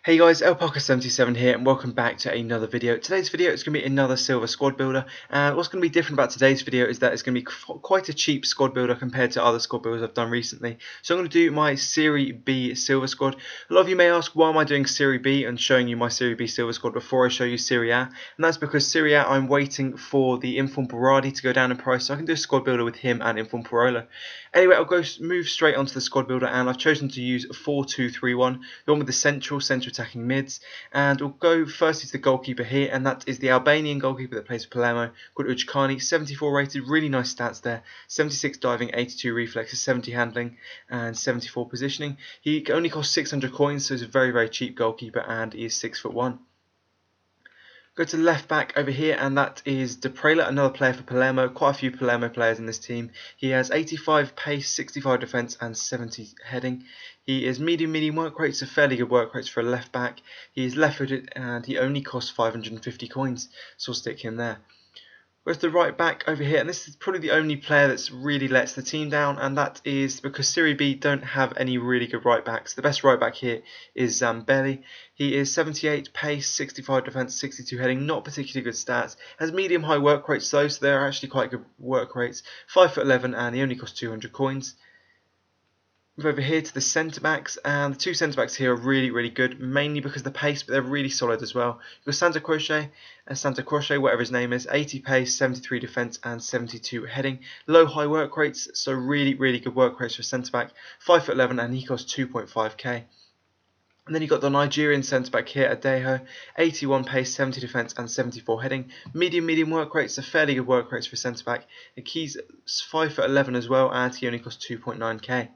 Hey guys, LParker77 here and welcome back to another video. Today's video is going to be another silver squad builder, and what's going to be different about today's video is that it's going to be quite a cheap squad builder compared to other squad builders I've done recently. So I'm going to do my Serie B silver squad. A lot of you may ask, why am I doing Serie B and showing you my Serie B silver squad before I show you Serie A? And that's because Serie A, I'm waiting for the Inform Berardi to go down in price so I can do a squad builder with him and Inform Parolo. Anyway, I'll move straight onto the squad builder, and I've chosen to use 4-2-3-1, the one with the central attacking mids, and we'll go firstly to the goalkeeper here, and that is the Albanian goalkeeper that plays for Palermo, called Ujkani. 74 rated, really nice stats there, 76 diving, 82 reflexes, 70 handling, and 74 positioning. He only costs 600 coins, so he's a very cheap goalkeeper, and he is 6'1". Go to the left back over here, and that is Deprela, another player for Palermo. Quite a few Palermo players in this team. He has 85 pace, 65 defence and 70 heading. He is medium work rate, so fairly good work rates for a left back. He is left footed and he only costs 550 coins, so we'll stick him there. Where's the right back over here, and this is probably the only player that's really lets the team down, and that is because Serie B don't have any really good right backs. The best right back here is Zambelli. He is 78 pace, 65 defence, 62 heading, not particularly good stats. Has medium high work rates though, so they're actually quite good work rates. 5'11", and he only costs 200 coins. Move over here to the centre backs, and the two centre backs here are really good, mainly because of the pace, but they're really solid as well. You've got Santa Croce, whatever his name is, 80 pace, 73 defence and 72 heading. Low high work rates, so really good work rates for centre back. 5'11", and he costs 2.5k. And then you've got the Nigerian centre back here, Adejo, 81 pace, 70 defence and 74 heading. Medium work rates, so fairly good work rates for centre back. He's 5'11" as well, and he only costs 2.9k.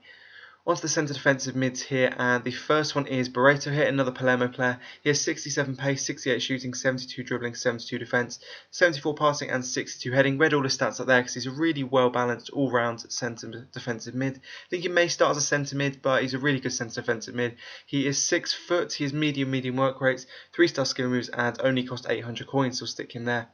Onto the centre defensive mids here, and the first one is Barreto here, another Palermo player. He has 67 pace, 68 shooting, 72 dribbling, 72 defence, 74 passing and 62 heading. Read all the stats up there because he's a really well balanced all round centre defensive mid. I think he may start as a centre mid, but he's a really good centre defensive mid. He is 6 foot, he has medium work rates, 3-star skill moves and only cost 800 coins, so we'll stick him there.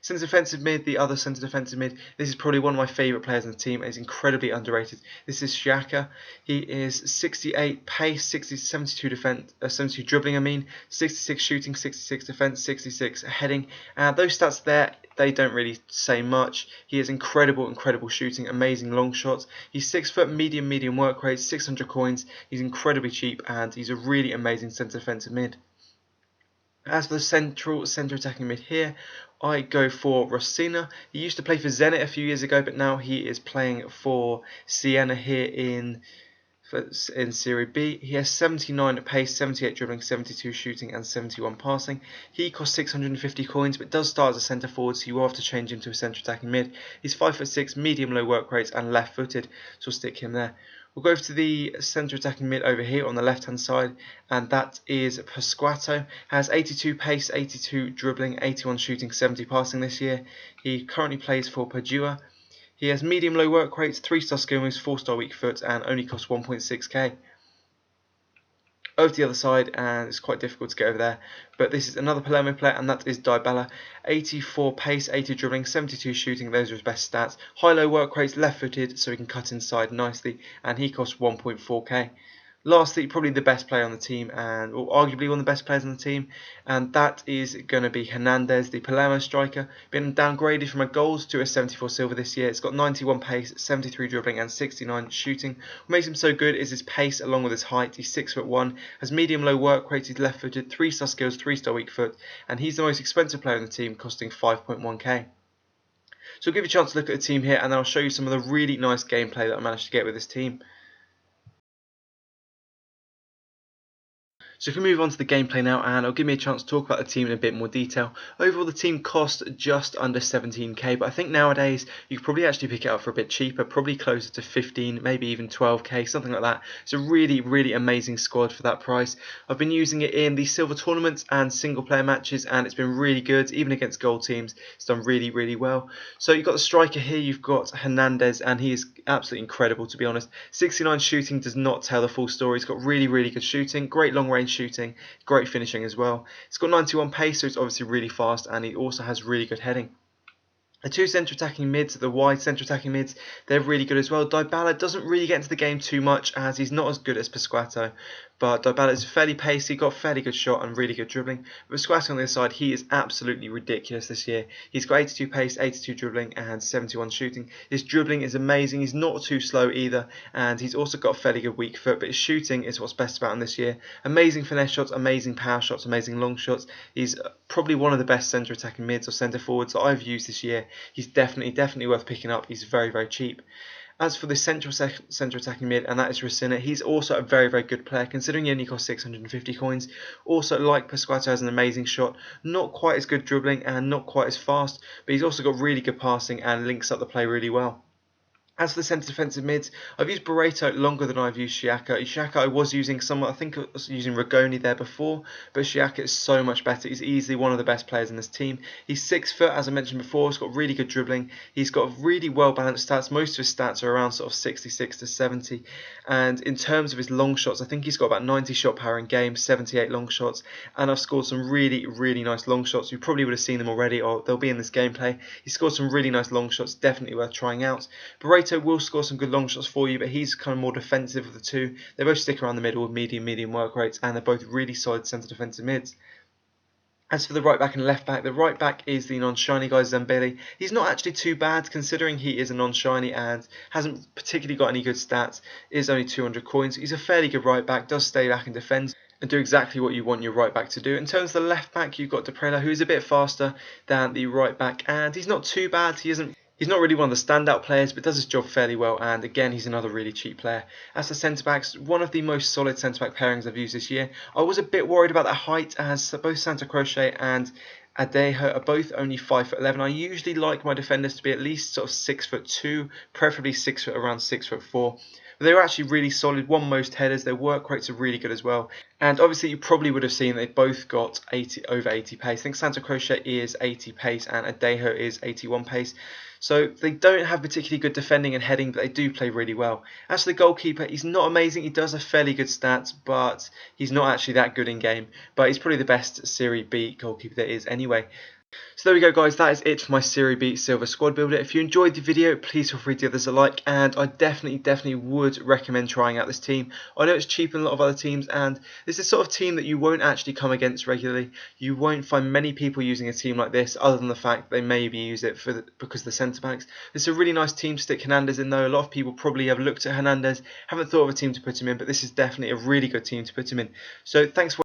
Centre defensive mid, the other centre defensive mid, this is probably one of my favourite players in the team, and he's incredibly underrated. This is Xhaka. He is 68 pace, 72 defense, 72 dribbling, 66 shooting, 66 defence, 66 heading. Those stats there, they don't really say much. He has incredible shooting, amazing long shots. He's 6 foot, medium work rate, 600 coins. He's incredibly cheap, and he's a really amazing centre defensive mid. As for the centre attacking mid here, I go for Rossina. He used to play for Zenit a few years ago, but now he is playing for Siena here in Serie B. He has 79 pace, 78 dribbling, 72 shooting and 71 passing. He costs 650 coins, but does start as a centre forward, so you will have to change him to a centre attacking mid. He's 5'6", medium low work rates and left footed, so we'll stick him there. We'll go to the centre attacking mid over here on the left hand side, and that is Pasquato. Has 82 pace, 82 dribbling, 81 shooting, 70 passing this year. He currently plays for Padua. He has medium low work rates, 3-star skill moves, 4-star weak foot, and only costs 1.6k. Over to the other side, and it's quite difficult to get over there, but this is another Palermo player, and that is Dybala. 84 pace, 80 dribbling, 72 shooting, those are his best stats. High low work rates, left footed, so he can cut inside nicely, and he costs 1.4k. Lastly, probably the best player on the team, and arguably one of the best players on the team, and that is going to be Hernandez, the Palermo striker. Been downgraded from a gold to a 74 silver this year. It's got 91 pace, 73 dribbling and 69 shooting. What makes him so good is his pace along with his height. He's 6'1", has medium low work rate, he's left footed, 3-star skills, 3-star weak foot, and he's the most expensive player on the team, costing 5.1k. So I'll give you a chance to look at the team here, and then I'll show you some of the really nice gameplay that I managed to get with this team. So if we move on to the gameplay now, and it'll give me a chance to talk about the team in a bit more detail. Overall, the team cost just under 17k, but I think nowadays you could probably actually pick it up for a bit cheaper, probably closer to 15, maybe even 12k, something like that. It's a really amazing squad for that price. I've been using it in the silver tournaments and single player matches, and it's been really good, even against gold teams. It's done really well. So you've got the striker here, you've got Hernandez, and he is absolutely incredible, to be honest. 69 shooting does not tell the full story. He's got really good shooting, great long range shooting, great finishing as well. He's got 91 pace, so it's obviously really fast, and he also has really good heading. The two centre attacking mids, the wide centre attacking mids, they're really good as well. Dybala doesn't really get into the game too much as he's not as good as Pasquato, but Dybala is fairly pacey, got a fairly good shot and really good dribbling. But Squatter on the other side, he is absolutely ridiculous this year. He's got 82 pace, 82 dribbling and 71 shooting. His dribbling is amazing, he's not too slow either, and he's also got a fairly good weak foot, but his shooting is what's best about him this year. Amazing finesse shots, amazing power shots, amazing long shots. He's probably one of the best centre attacking mids or centre forwards that I've used this year. He's definitely worth picking up. He's very cheap. As for the centre attacking mid, and that is Racina, he's also a very good player, considering he only costs 650 coins. Also, like Pasquato, has an amazing shot, not quite as good dribbling and not quite as fast, but he's also got really good passing and links up the play really well. As for the centre defensive mids, I've used Barreto longer than I've used Xiaka. Xiaka I was using somewhat, I think I was using Rigoni there before, but Xiaka is so much better. He's easily one of the best players in this team. He's 6 foot, as I mentioned before. He's got really good dribbling. He's got really well balanced stats. Most of his stats are around sort of 66 to 70. And in terms of his long shots, I think he's got about 90 shot power in game, 78 long shots. And I've scored some really nice long shots. You probably would have seen them already, or they'll be in this gameplay. He scored some really nice long shots, definitely worth trying out. Barreto will score some good long shots for you, but he's kind of more defensive of the two. They both stick around the middle with medium work rates, and they're both really solid centre defensive mids. As for the right back and left back, the right back is the non-shiny guy, Zambelli. He's not actually too bad considering he is a non-shiny and hasn't particularly got any good stats. Is only 200 coins. He's a fairly good right back, does stay back and defend and do exactly what you want your right back to do. In terms of the left back, you've got Deprella, who is a bit faster than the right back, and he's not too bad. He's not really one of the standout players, but does his job fairly well, and again, he's another really cheap player. As for centre-backs, one of the most solid centre-back pairings I've used this year. I was a bit worried about their height, as both Santa Croce and Adejo are both only 5'11". I usually like my defenders to be at least sort of 6'2", preferably 6 foot, around 6'4". But they were actually really solid, won most headers, their work rates are really good as well. And obviously you probably would have seen they both got over 80 pace. I think Santa Croce is 80 pace and Adejo is 81 pace. So they don't have particularly good defending and heading, but they do play really well. As for the goalkeeper, he's not amazing. He does have fairly good stats, but he's not actually that good in game. But he's probably the best Serie B goalkeeper there is anyway. So there we go guys, that is it for my Serie B Silver Squad Builder. If you enjoyed the video, please feel free to give this a like, and I definitely would recommend trying out this team. I know it's cheaper than a lot of other teams, and this is the sort of team that you won't actually come against regularly. You won't find many people using a team like this, other than the fact they maybe use it because of the centre backs. It's a really nice team to stick Hernandez in though. A lot of people probably have looked at Hernandez, haven't thought of a team to put him in, but this is definitely a really good team to put him in. So thanks for